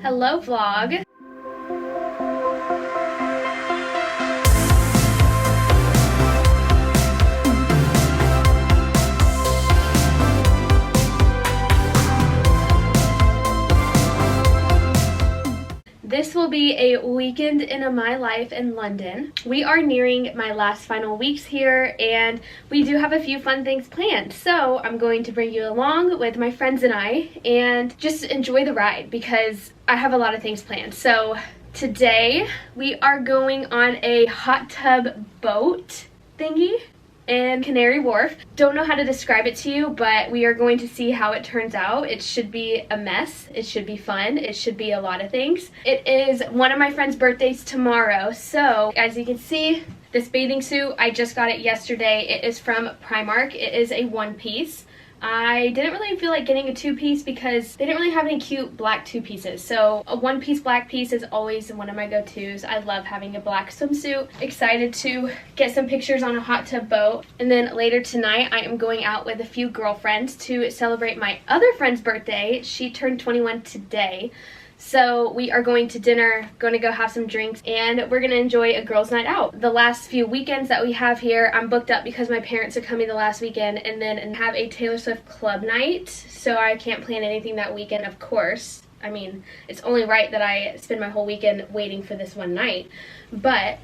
Hello vlog. This will be a weekend in my life in London. We are nearing my last final weeks here and we do have a few fun things planned. So I'm going to bring you along with my friends and I and just enjoy the ride because I have a lot of things planned. So today we are going on a hot tub boat thingy in Canary Wharf. Don't know how to describe it to you, but we are going to see how it turns out. It should be a mess. It should be fun. It should be a lot of things. It is one of my friend's birthdays tomorrow, so as you can see, this bathing suit, I just got it yesterday. It is from Primark. It is a one-piece. I didn't really feel like getting a two-piece because they didn't really have any cute black two-pieces. So a one-piece black piece is always one of my go-tos. I love having a black swimsuit. Excited to get some pictures on a hot tub boat. And then later tonight, I am going out with a few girlfriends to celebrate my other friend's birthday. She turned 21 today. So we are going to dinner, going to go have some drinks, and we're going to enjoy a girls' night out. The last few weekends that we have here, I'm booked up because my parents are coming the last weekend, and then have a Taylor Swift club night, so I can't plan anything that weekend, of course. I mean, it's only right that I spend my whole weekend waiting for this one night, but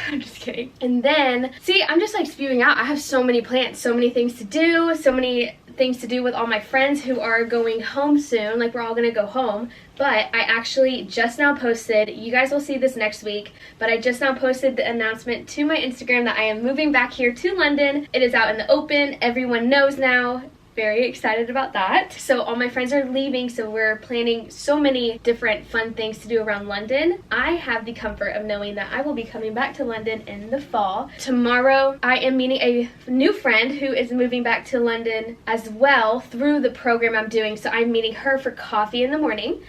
I'm just kidding. And then, see, I'm just like spewing out. I have so many plans, so many things to do, so many things to do with all my friends who are going home soon. Like, we're all gonna go home. But I actually just now posted, you guys will see this next week, but I just now posted the announcement to my Instagram that I am moving back here to London. It is out in the open. Everyone knows now. Very excited about that. So all my friends are leaving, so we're planning so many different fun things to do around London. I have the comfort of knowing that I will be coming back to London in the fall. Tomorrow I am meeting a new friend who is moving back to London as well through the program I'm doing. So I'm meeting her for coffee in the morning,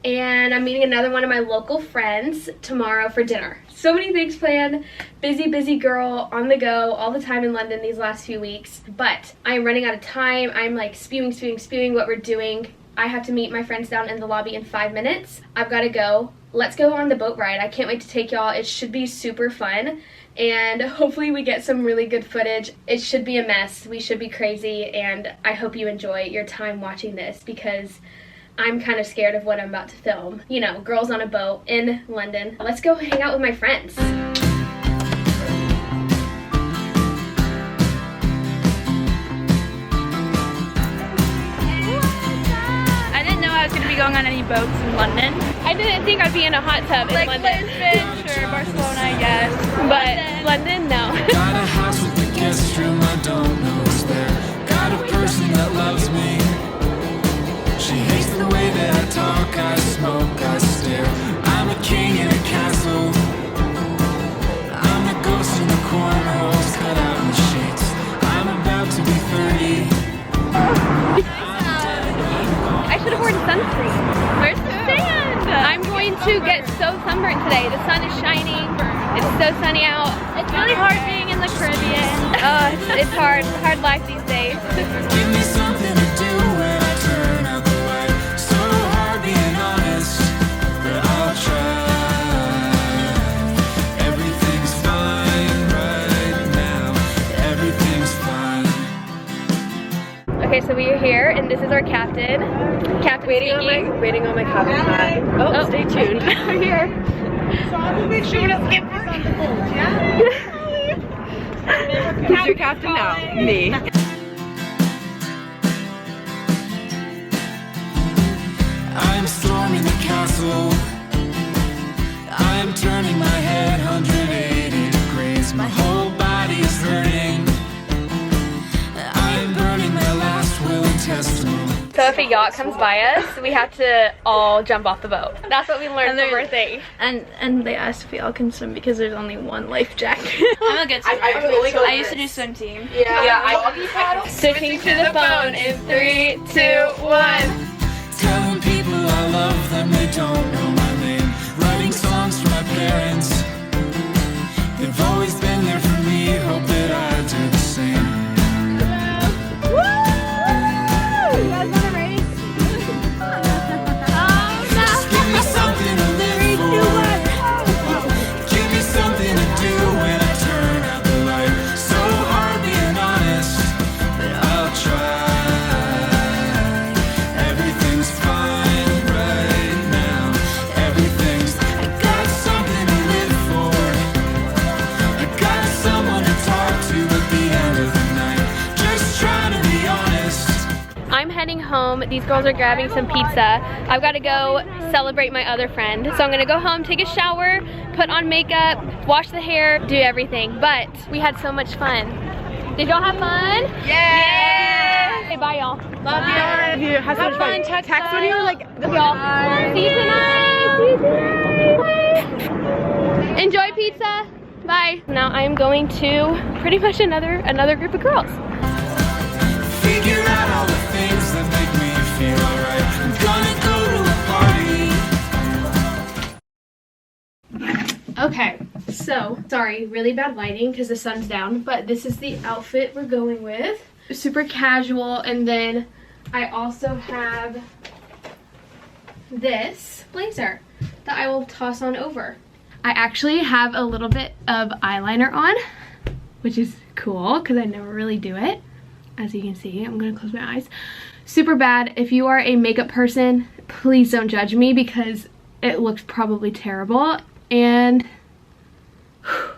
and I'm meeting another one of my local friends tomorrow for dinner. So many things planned. Busy girl, on the go all the time in London these last few weeks. But I'm running out of time. I'm like spewing what we're doing. I have to meet my friends down in the lobby in 5 minutes. I've got to go. Let's go on the boat ride. I can't wait to take y'all. It should be super fun. And hopefully we get some really good footage. It should be a mess. We should be crazy. And I hope you enjoy your time watching this because I'm kind of scared of what I'm about to film. You know, girls on a boat in London. Let's go hang out with my friends. I didn't know I was going to be going on any boats in London. I didn't think I'd be in a hot tub in London. Like Lisbon or Barcelona, I guess. But London, no. Got a house with a guest room, I don't know who's there. Got a person that loves me. She hates the way that I talk, I smoke, I stare. I'm a king in a castle. I'm a ghost in the cornrows, cut out in the sheets. I'm about to be 30. I should have worn sunscreen. Where's the sand? I'm going to get so sunburned today. The sun is shining. It's so sunny out. It's really hard being in the Caribbean. It's hard. It's a hard life these days. Give me something to do when I turn out the light. So hard being honest, but I'll try. Everything's fine right now. Everything's fine. Okay, so we are here, and this is our captain. Captain waiting on my captain hat. Oh, stay tuned. We're here. Who's your captain now? Me. I'm storming the castle. I'm turning my head 180 degrees. My whole body is hurting. I'm burning my last will and testament. So if a yacht comes by us, we have to all jump off the boat. That's what we learned from our thing. And they asked if we all can swim because there's only one life jacket. I'm a good swimmer. I used to do swim team. Yeah. Switching to the phone in 3, 2, 1. Telling people I love them, they don't know my name. Writing songs for my parents. They've always been there for me, hope that I do the same. You guys want to race? Oh no! These girls are grabbing some pizza. I've got to go celebrate my other friend. So I'm gonna go home, take a shower, put on makeup, wash the hair, do everything. But we had so much fun. Did y'all have fun? Yeah! Okay, bye y'all. Love you. Have so much fun. Text when you're like, y'all. See you tonight. See you tonight. Enjoy pizza. Bye. Now I'm going to pretty much another group of girls. Figure out all the things that make me feel alright. I'm gonna go to a party. Okay, so sorry, really bad lighting because the sun's down, but this is the outfit we're going with. Super casual, and then I also have this blazer that I will toss on over. I actually have a little bit of eyeliner on, which is cool because I never really do it. As you can see, I'm gonna close my eyes. Super bad. If you are a makeup person, please don't judge me because it looks probably terrible. And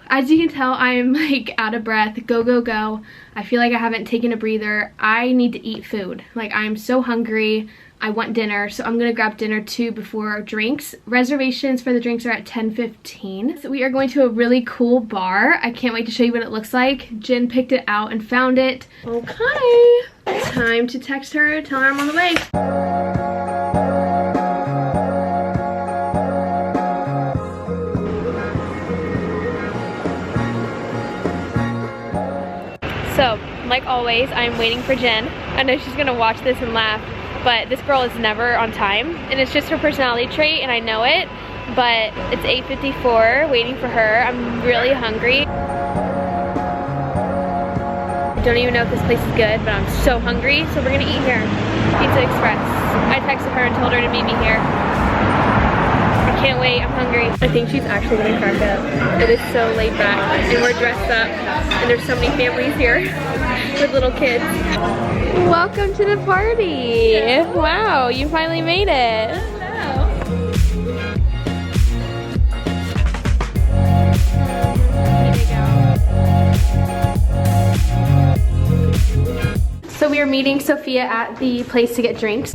as you can tell, I'm like out of breath, go. I feel like I haven't taken a breather. I need to eat food. Like, I'm so hungry. I want dinner, so I'm gonna grab dinner too before drinks. Reservations for the drinks are at 10:15. So we are going to a really cool bar. I can't wait to show you what it looks like. Jen picked it out and found it. Okay, time to text her, tell her I'm on the way. So, like always, I'm waiting for Jen. I know she's gonna watch this and laugh, but this girl is never on time, and it's just her personality trait, and I know it, but it's 8:54, waiting for her. I'm really hungry. I don't even know if this place is good, but I'm so hungry, so we're gonna eat here. Pizza Express. I texted her and told her to meet me here. I can't wait, I'm hungry. I think she's actually gonna crack up. It is so laid back, and we're dressed up, and there's so many families here with little kids. Welcome to the party. Yeah. Wow, you finally made it. So we are meeting Sophia at the place to get drinks.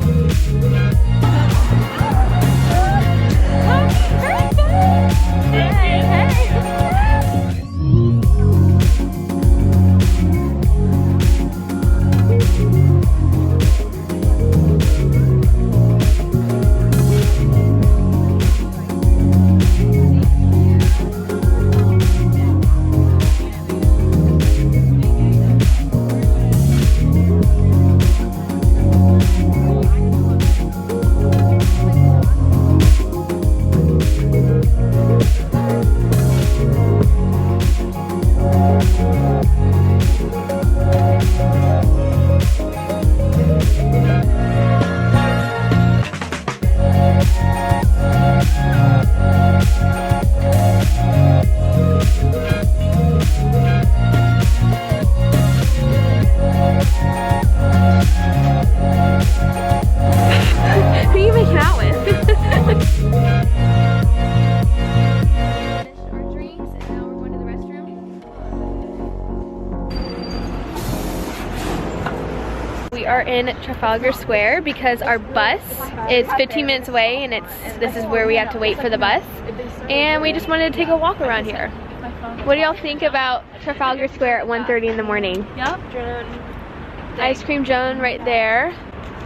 We are in Trafalgar Square because our bus is 15 minutes away, and this is where we have to wait for the bus, and we just wanted to take a walk around here. What do y'all think about Trafalgar Square at 1:30 in the morning? Yep. Ice Cream Joan right there,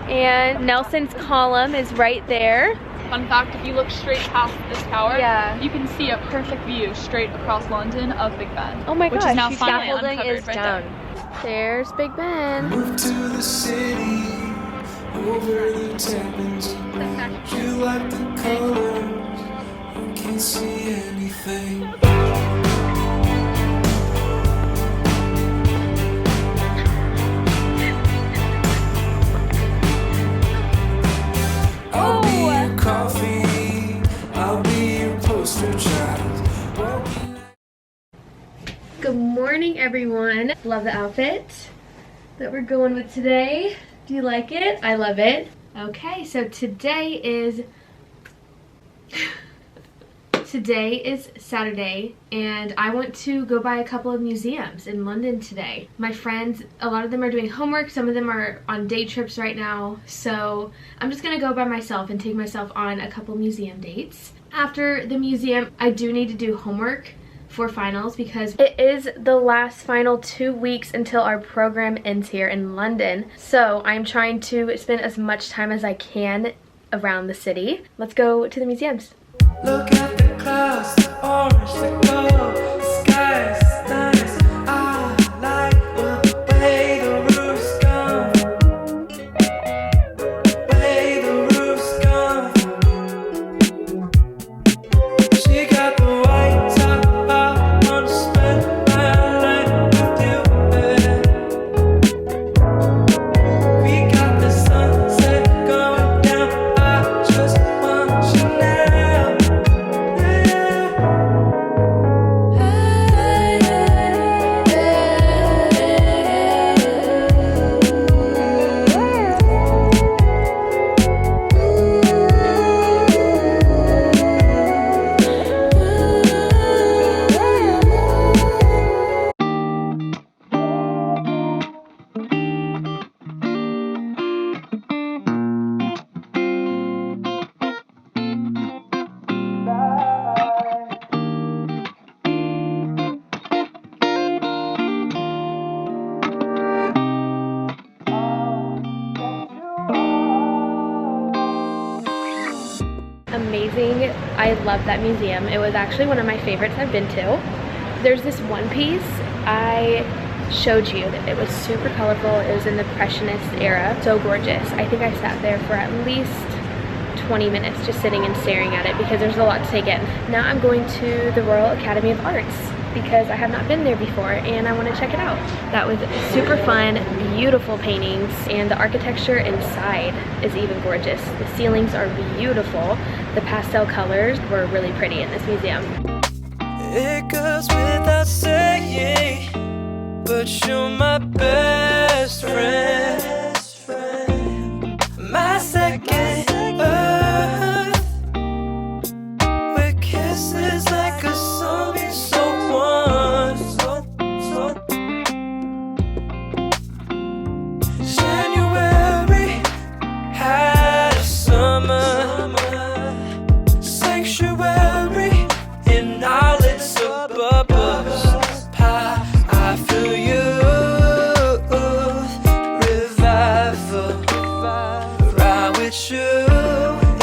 and Nelson's Column is right there. Fun fact, if you look straight past this tower, you can see a perfect view straight across London of Big Ben. Oh my gosh, gosh, is now finally scaffolding uncovered is right down. There's Big Ben. Moved to the city, over the Thames. You like the colors, you can't see anything. I'll be your coffee, I'll be your poster child. Good morning, everyone. Love the outfit that we're going with today. Do you like it? I love it. Okay, so today is today is Saturday and I want to go by a couple of museums in London today. My friends, a lot of them are doing homework, some of them are on day trips right now, so I'm just gonna go by myself and take myself on a couple museum dates. After the museum, I do need to do homework for finals because it is the last final 2 weeks until our program ends here in London. So I'm trying to spend as much time as I can around the city. Let's go to the museums. Look at the clouds, the orange, the gold, the sky is nice. I like the way the roof's gone, way the roof's gone. She got the white top, I wanna spend my life with you, babe. We got the sunset going down, I just want you now. Amazing. I love that museum. It was actually one of my favorites I've been to. There's this one piece I showed you that it was super colorful. It was in the Impressionist era. So gorgeous. I think I sat there for at least 20 minutes just sitting and staring at it because there's a lot to take in. Now I'm going to the Royal Academy of Arts because I have not been there before and I want to check it out. That was super fun, beautiful paintings, and the architecture inside is even gorgeous. The ceilings are beautiful. The pastel colors were really pretty in this museum. It goes without saying, but you're my best friend, my second earth, with kisses like a song you so once. January had a summer sanctuary in our little bubbles. I feel you, revival, ride with you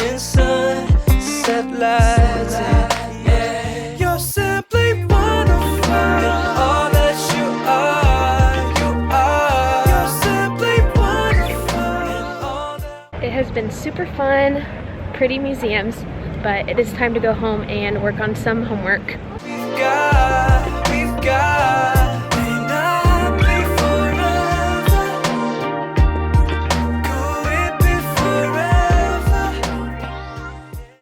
in sunset lights. Yeah. You're simply wonderful in all that you are. You're simply wonderful in all that. It has been super fun, pretty museums, but it is time to go home and work on some homework. We've got